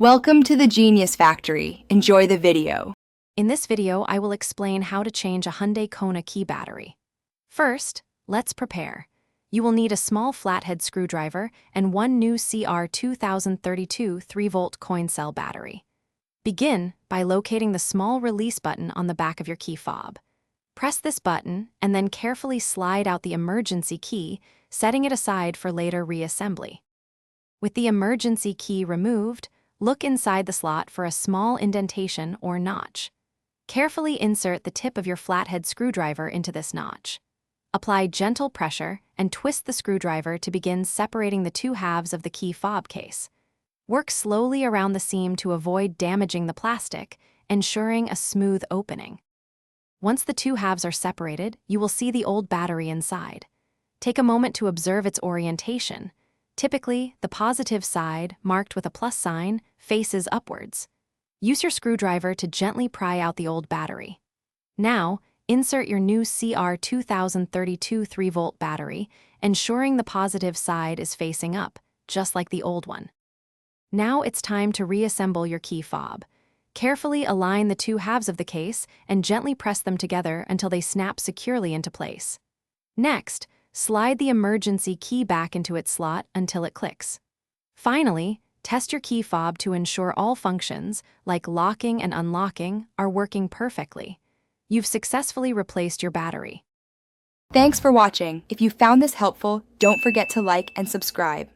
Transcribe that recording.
Welcome to the Genius Factory. Enjoy the video. In this video, I will explain how to change a Hyundai Kona key battery. First, let's prepare. You will need a small flathead screwdriver and one new CR2032 3-volt coin cell battery. Begin by locating the small release button on the back of your key fob. Press this button and then carefully slide out the emergency key, setting it aside for later reassembly. With the emergency key removed, look inside the slot for a small indentation or notch. Carefully insert the tip of your flathead screwdriver into this notch. Apply gentle pressure and twist the screwdriver to begin separating the two halves of the key fob case. Work slowly around the seam to avoid damaging the plastic, ensuring a smooth opening. Once the two halves are separated, you will see the old battery inside. Take a moment to observe its orientation. Typically, the positive side, marked with a plus sign, faces upwards. Use your screwdriver to gently pry out the old battery. Now, insert your new CR2032 3-volt battery, ensuring the positive side is facing up, just like the old one. Now it's time to reassemble your key fob. Carefully align the two halves of the case and gently press them together until they snap securely into place. Next, slide the emergency key back into its slot until it clicks. Finally, test your key fob to ensure all functions, like locking and unlocking, are working perfectly. You've successfully replaced your battery. Thanks for watching. If you found this helpful, don't forget to like and subscribe.